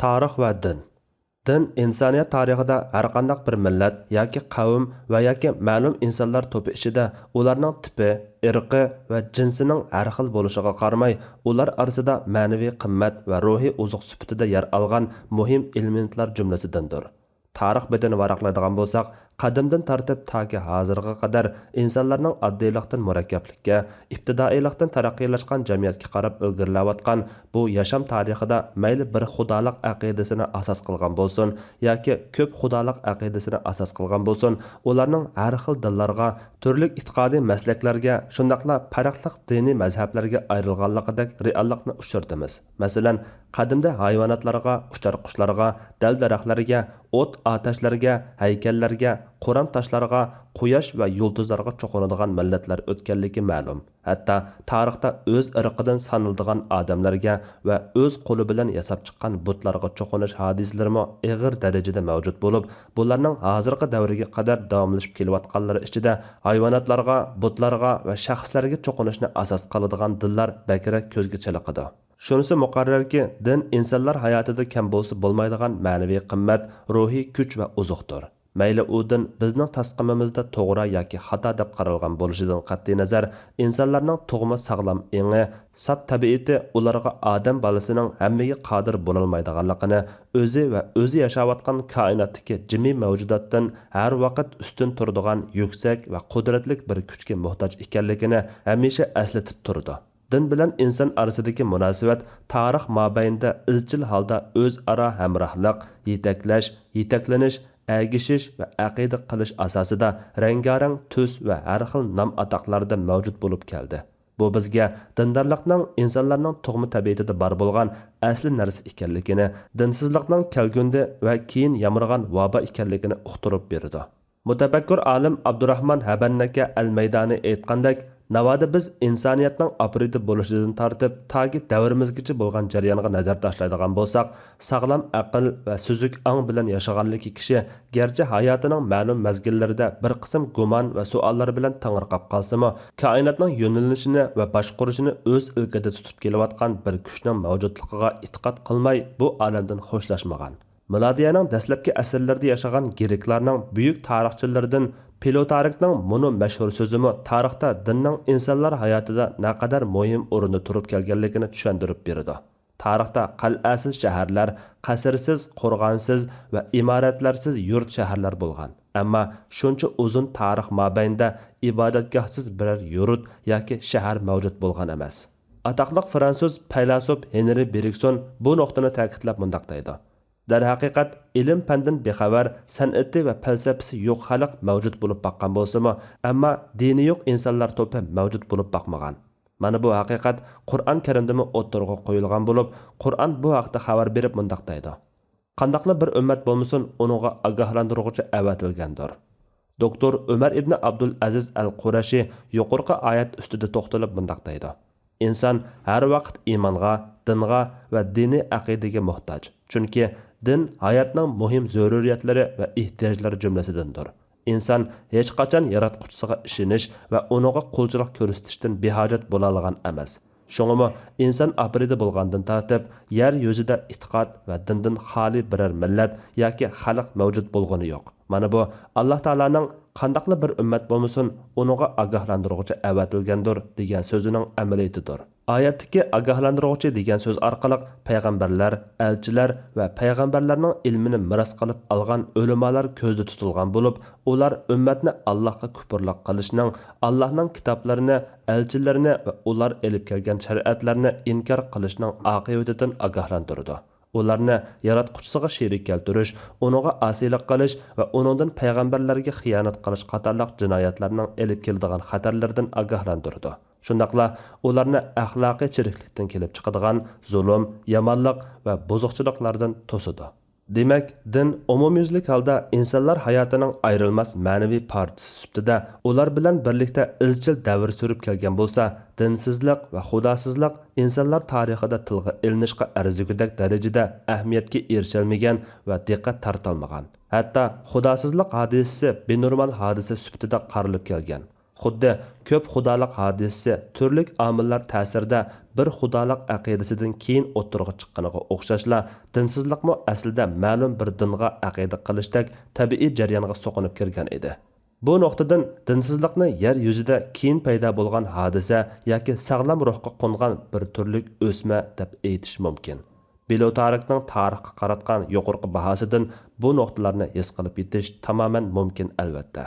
Tarix va din. Din insoniyat tarixida har qanday bir millat yoki qavm va yoki ma'lum insonlar to'pi ichida ularning tipi, irqi va jinsining har xil bo'lishiga qaramay, ular orasida ma'naviy qimmat va ruhiy oziq sifatida yer olgan muhim elementlar jumlasidandir. Tarix bedini varaqlaydigan bo'lsak, qadimdan tartib toki hozirga qadar insonlarning oddiylikdan murakkablikka, ibtidoiylikdan taraqqiylashan jamiyatga qarab ilgirlayotgan bu yasham tarixida mayli bir xudolik aqidasini asos qilgan bo'lsin yoki ko'p xudolik aqidasini asos qilgan bo'lsin, ularning har xil dillarga, turli e'tiqodiy maslaklarga, shundaqla farqli diniy mazhablarga ayrilganligidek reallikni uchratamiz. Masalan, qadimda hayvonotlarga, qushlar qushlarga, dal-daraxtlarga, o't atashlarga, haykallarga, Qur'on toshlarga, quyosh va yulduzlarga cho'qinadigan millatlar o'tganligi ma'lum. Hatto tarixda o'z irqidan saniladigan odamlarga va o'z qo'li bilan yasab chiqqan butlarga cho'qinish hodisalarimi og'ir darajada mavjud bo'lib, bularning hozirgi davriga qadar davomlashib kelayotganlari ichida hayvonotlarga, butlarga va shaxslarga cho'qinishni asos qiladigan dillar bakrak ko'zga chaliqadi. Shunisi muqarrarki, din insonlar hayotida kam bo'lsa bo'lmaydigan ma'naviy qimmat, ruhiy kuch va uzuqdir. Mayli u din bizning tasqimimizda to'g'ri yoki xato deb qaralgan bo'lishidan qat'iy nazar, insonlarning tug'ma sog'lom engi, sab tabiati ularga odam bolasining hammaga qodir bo'lolmaydiganligini, o'zi va o'zi yashayotgan koinotdagi jimiy mavjudotdan har vaqt ustun turadigan yuksak va qudratli bir kuchga muhtoj ekanligini hamisha eslatib turdi. Din bilan inson orasidagi munosabat tarix mobaynida izchil holda o'zaro hamrohlik, yetaklanish, әгішіш va aqida qilish asosida rangarang tus va har xil nom atoqlarda mavjud bo'lib keldi. Bu bizga dindarlikning insonlarning tug'ma tabiatida bor bo'lgan asli narsa ekanligini, dinsizlikning kelgundi va keyin yamragan vabo ekanligini uqtirib berdi. Mutafakkur olim Abdurahmon Habannaka al-Maydani aytgandek, navoda biz insoniyatning apridi bo'lishidan tortib toki davrimizgacha bo'lgan jarayonga nazar tashlaydigan bo'lsak, sog'lom aql va suzuk ong bilan yashaganligi kishi garchi hayotining ma'lum mazgillarida bir qism gumon va savollar bilan tangirqab qolsa-mu, koinotning yo'nalishini va boshqarishini o'z ilkida tutib kelayotgan bir kuchning mavjudligiga e'tiqod qilmay bu olamdan xo'shlashmagan. Milodiyaning dastlabki asrlarida yashagan greklarning buyuk tarixchilaridan Plutarkning buni mashhur so'zimi tarixda dinning insonlar hayotida naqadar muhim o'rinda turib kelganligini tushuntirib berdi. Tarixda qal'asiz shaharlar, qasrsiz, qo'rg'onsiz va imoratlarsiz yurt shaharlar bo'lgan. Ammo shuncha uzun tarix mobaynida ibodatgohsiz biror yurt yoki shahar mavjud bo'lgan emas. Atoqli fransuz faylasuf Henri Bergson bu nuqtani ta'kidlab mundaq deydi: Darhaqiqat, ilm fandan bexabar, san'ati va falsafasi yo'q xalq mavjud bo'lib baqqan bo'lsa-mu, ammo dini yo'q insonlar to'pi mavjud bo'lib baqmagan. Mana bu haqiqat Qur'on Karimda o'ttirg'a qo'yilgan bo'lib, Qur'on bu haqda xabar berib mundaq deydi: Qandaqli bir ummat bo'lmasin, uningga ogohlantiruvchi avatilgandir. Doktor Umar ibn Abdul Aziz al-Qurashi yuqorqi oyat ustida to'xtalib mundaq deydi: Inson har vaqt iymonga, dinga va diniy aqidaga muhtoj. Chunki din hayotning muhim zaruriyatlari va ehtiyojlari jumlasidandir. Inson hech qachon yaratquchisiga ishonish va uningga qulchilik ko'rsatishdan behojat bo'la olgan emas. Shuningmi, inson apridi bo'lgandan tortib, yer yuzida e'tiqod va dindan xoli biror millat yoki xalq mavjud bo'lgani yo'q. Mana bu Alloh taolaning qandaqli bir ummat bo'lmasin, uningga ogohlantiruvchi avatilgandir degan so'zining amaliyatidir. Oyatdagi ogohlantiruvchi degan so'z orqali payg'ambarlar, elchilar va payg'ambarlarning ilmini miros qilib olgan ulamolar ko'zda tutilgan bo'lib, ular ummatni Allohga kufrlik qilishning, Allohning kitoblarini, elchilarini va ular elib kelgan shariatlarni inkor qilishning oqibatidan ogohlantirdi. Ularni yaratquchisiga sherik keltirish, uningga osiylik qilish va uningdan payg'ambarlarga xiyonat qilish qatorliq jinoyatlarning elib keladigan xatarlardan ogohlantirdi. Shundaqla ularni axloqiy chiriklikdan kelib chiqadigan zulm, yomonlik va buzuqchiliklardan to'sidi. Demak, din umumyuzlik holda insonlar hayotining ayrilmas ma'naviy partisi sifatida ular bilan birlikda izchil davr surib kelgan bo'lsa, dinsizlik va xudosizlik insonlar tarixida tilga ilinishga arzigudek darajada ahamiyatga erishalmagan va diqqat tortilmagan. Hatto xudosizlik hodisasi benormal hodisa sifatida qarilib kelgan. Xuddi ko'p xudoliq hodisasi turli omillar ta'sirida bir xudoliq aqidasidan keyin o'ttirg'a chiqqaniga o'xshashla, dinsizlikmi aslida ma'lum bir dinga aqida qilishdak tabiiy jarayonga so'qinib kirgan edi. Bu nuqtadan dinsizlikni yer yuzida keyin paydo bo'lgan hodisa yoki sog'lom ruhga qo'ngan bir turlik o'sma deb aytish mumkin. Bilo tarixning tarixga qaratgan yuqorqi bahosidan bu nuqtalarni his qilib yetish tamoman mumkin albatta.